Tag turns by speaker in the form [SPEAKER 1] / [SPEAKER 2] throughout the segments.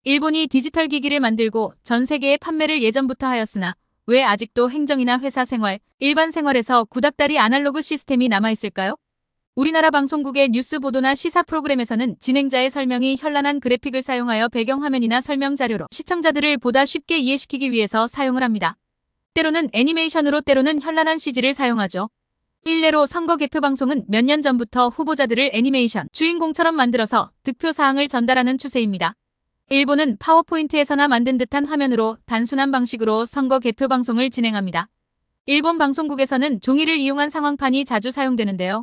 [SPEAKER 1] 일본이 디지털 기기를 만들고 전 세계에 판매를 예전부터 하였으나 왜 아직도 행정이나 회사 생활, 일반 생활에서 구닥다리 아날로그 시스템이 남아있을까요? 우리나라 방송국의 뉴스 보도나 시사 프로그램에서는 진행자의 설명이 현란한 그래픽을 사용하여 배경화면이나 설명 자료로 시청자들을 보다 쉽게 이해시키기 위해서 사용을 합니다. 때로는 애니메이션으로 때로는 현란한 CG를 사용하죠. 일례로 선거 개표 방송은 몇 년 전부터 후보자들을 애니메이션 주인공처럼 만들어서 득표 사항을 전달하는 추세입니다. 일본은 파워포인트에서나 만든 듯한 화면으로 단순한 방식으로 선거 개표 방송을 진행합니다. 일본 방송국에서는 종이를 이용한 상황판이 자주 사용되는데요.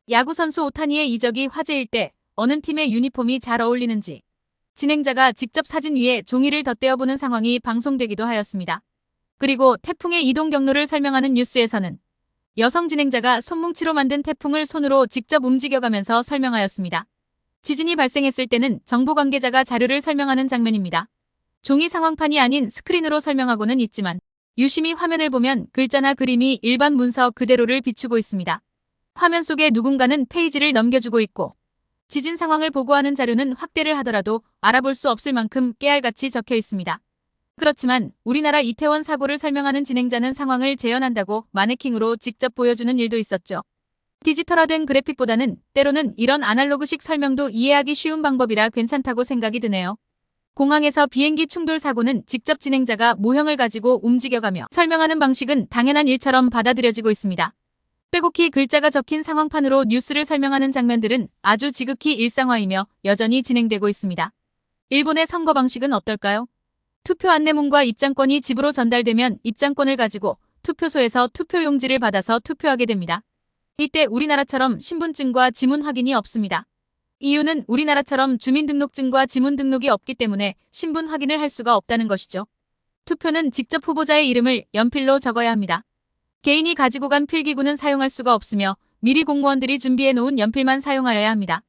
[SPEAKER 1] 야구선수 오타니의 이적이 화제일 때 어느 팀의 유니폼이 잘 어울리는지 진행자가 직접 사진 위에 종이를 덧대어보는 상황이 방송되기도 하였습니다. 그리고 태풍의 이동 경로를 설명하는 뉴스에서는 여성 진행자가 손뭉치로 만든 태풍을 손으로 직접 움직여가면서 설명하였습니다. 지진이 발생했을 때는 정부 관계자가 자료를 설명하는 장면입니다. 종이 상황판이 아닌 스크린으로 설명하고는 있지만 유심히 화면을 보면 글자나 그림이 일반 문서 그대로를 비추고 있습니다. 화면 속에 누군가는 페이지를 넘겨주고 있고 지진 상황을 보고하는 자료는 확대를 하더라도 알아볼 수 없을 만큼 깨알같이 적혀 있습니다. 그렇지만 우리나라 이태원 사고를 설명하는 진행자는 상황을 재현한다고 마네킹으로 직접 보여주는 일도 있었죠. 디지털화된 그래픽보다는 때로는 이런 아날로그식 설명도 이해하기 쉬운 방법이라 괜찮다고 생각이 드네요. 공항에서 비행기 충돌 사고는 직접 진행자가 모형을 가지고 움직여가며 설명하는 방식은 당연한 일처럼 받아들여지고 있습니다. 빼곡히 글자가 적힌 상황판으로 뉴스를 설명하는 장면들은 아주 지극히 일상화이며 여전히 진행되고 있습니다. 일본의 선거 방식은 어떨까요? 투표 안내문과 입장권이 집으로 전달되면 입장권을 가지고 투표소에서 투표용지를 받아서 투표하게 됩니다. 이때 우리나라처럼 신분증과 지문 확인이 없습니다. 이유는 우리나라처럼 주민등록증과 지문등록이 없기 때문에 신분 확인을 할 수가 없다는 것이죠. 투표는 직접 후보자의 이름을 연필로 적어야 합니다. 개인이 가지고 간 필기구는 사용할 수가 없으며 미리 공무원들이 준비해 놓은 연필만 사용하여야 합니다.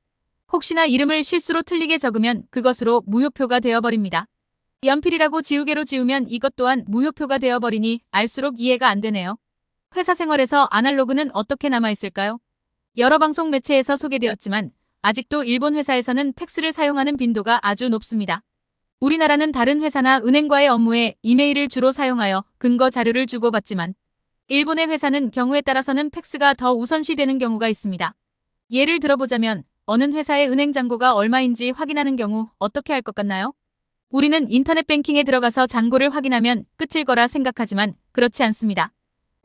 [SPEAKER 1] 혹시나 이름을 실수로 틀리게 적으면 그것으로 무효표가 되어버립니다. 연필이라고 지우개로 지우면 이것 또한 무효표가 되어버리니 알수록 이해가 안 되네요. 회사 생활에서 아날로그는 어떻게 남아있을까요? 여러 방송 매체에서 소개되었지만 아직도 일본 회사에서는 팩스를 사용하는 빈도가 아주 높습니다. 우리나라는 다른 회사나 은행과의 업무에 이메일을 주로 사용하여 근거 자료를 주고받지만 일본의 회사는 경우에 따라서는 팩스가 더 우선시되는 경우가 있습니다. 예를 들어보자면 어느 회사의 은행 잔고가 얼마인지 확인하는 경우 어떻게 할 것 같나요? 우리는 인터넷 뱅킹에 들어가서 잔고를 확인하면 끝일 거라 생각하지만 그렇지 않습니다.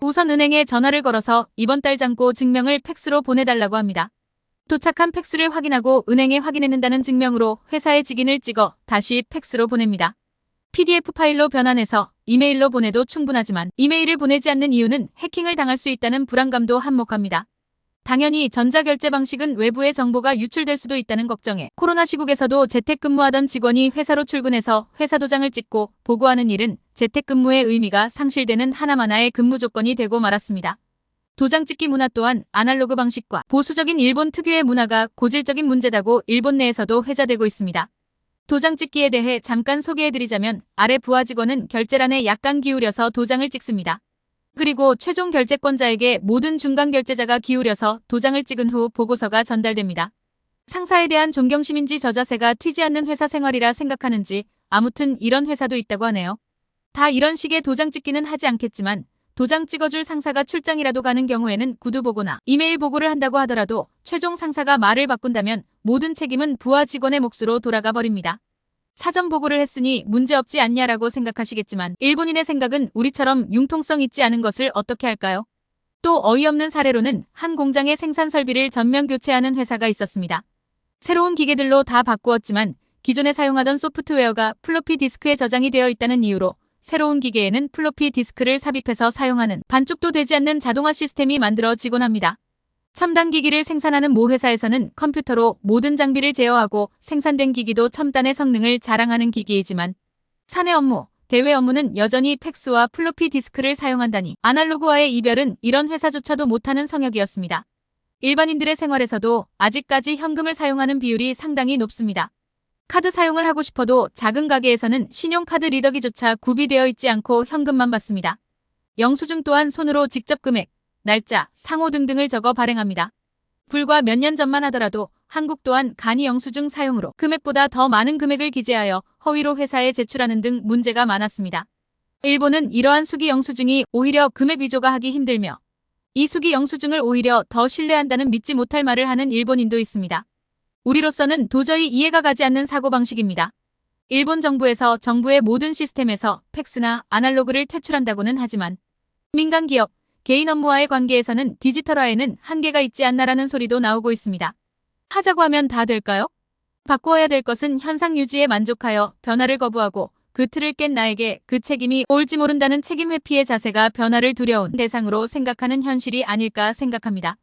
[SPEAKER 1] 우선 은행에 전화를 걸어서 이번 달 잔고 증명을 팩스로 보내달라고 합니다. 도착한 팩스를 확인하고 은행에 확인했는다는 증명으로 회사의 직인을 찍어 다시 팩스로 보냅니다. PDF 파일로 변환해서 이메일로 보내도 충분하지만 이메일을 보내지 않는 이유는 해킹을 당할 수 있다는 불안감도 한몫합니다. 당연히 전자결제 방식은 외부의 정보가 유출될 수도 있다는 걱정에 코로나 시국에서도 재택근무하던 직원이 회사로 출근해서 회사 도장을 찍고 보고하는 일은 재택근무의 의미가 상실되는 하나하나의 근무 조건이 되고 말았습니다. 도장 찍기 문화 또한 아날로그 방식과 보수적인 일본 특유의 문화가 고질적인 문제다고 일본 내에서도 회자되고 있습니다. 도장 찍기에 대해 잠깐 소개해드리자면 아래 부하 직원은 결제란에 약간 기울여서 도장을 찍습니다. 그리고 최종 결제권자에게 모든 중간 결제자가 기울여서 도장을 찍은 후 보고서가 전달됩니다. 상사에 대한 존경심인지 저자세가 튀지 않는 회사 생활이라 생각하는지 아무튼 이런 회사도 있다고 하네요. 다 이런 식의 도장 찍기는 하지 않겠지만 도장 찍어줄 상사가 출장이라도 가는 경우에는 구두 보고나 이메일 보고를 한다고 하더라도 최종 상사가 말을 바꾼다면 모든 책임은 부하 직원의 몫으로 돌아가 버립니다. 사전 보고를 했으니 문제없지 않냐라고 생각하시겠지만 일본인의 생각은 우리처럼 융통성 있지 않은 것을 어떻게 할까요? 또 어이없는 사례로는 한 공장의 생산 설비를 전면 교체하는 회사가 있었습니다. 새로운 기계들로 다 바꾸었지만 기존에 사용하던 소프트웨어가 플로피 디스크에 저장이 되어 있다는 이유로 새로운 기계에는 플로피 디스크를 삽입해서 사용하는 반쪽도 되지 않는 자동화 시스템이 만들어지곤 합니다. 첨단 기기를 생산하는 모 회사에서는 컴퓨터로 모든 장비를 제어하고 생산된 기기도 첨단의 성능을 자랑하는 기기이지만 사내 업무, 대외 업무는 여전히 팩스와 플로피 디스크를 사용한다니 아날로그와의 이별은 이런 회사조차도 못하는 성역이었습니다. 일반인들의 생활에서도 아직까지 현금을 사용하는 비율이 상당히 높습니다. 카드 사용을 하고 싶어도 작은 가게에서는 신용카드 리더기조차 구비되어 있지 않고 현금만 받습니다. 영수증 또한 손으로 직접 금액, 날짜, 상호 등등을 적어 발행합니다. 불과 몇 년 전만 하더라도 한국 또한 간이 영수증 사용으로 금액보다 더 많은 금액을 기재하여 허위로 회사에 제출하는 등 문제가 많았습니다. 일본은 이러한 수기 영수증이 오히려 금액 위조가 하기 힘들며 이 수기 영수증을 오히려 더 신뢰한다는 믿지 못할 말을 하는 일본인도 있습니다. 우리로서는 도저히 이해가 가지 않는 사고방식입니다. 일본 정부에서 정부의 모든 시스템에서 팩스나 아날로그를 퇴출한다고는 하지만 민간 기업, 개인 업무와의 관계에서는 디지털화에는 한계가 있지 않나라는 소리도 나오고 있습니다. 하자고 하면 다 될까요? 바꾸어야 될 것은 현상 유지에 만족하여 변화를 거부하고 그 틀을 깬 나에게 그 책임이 올지 모른다는 책임 회피의 자세가 변화를 두려운 대상으로 생각하는 현실이 아닐까 생각합니다.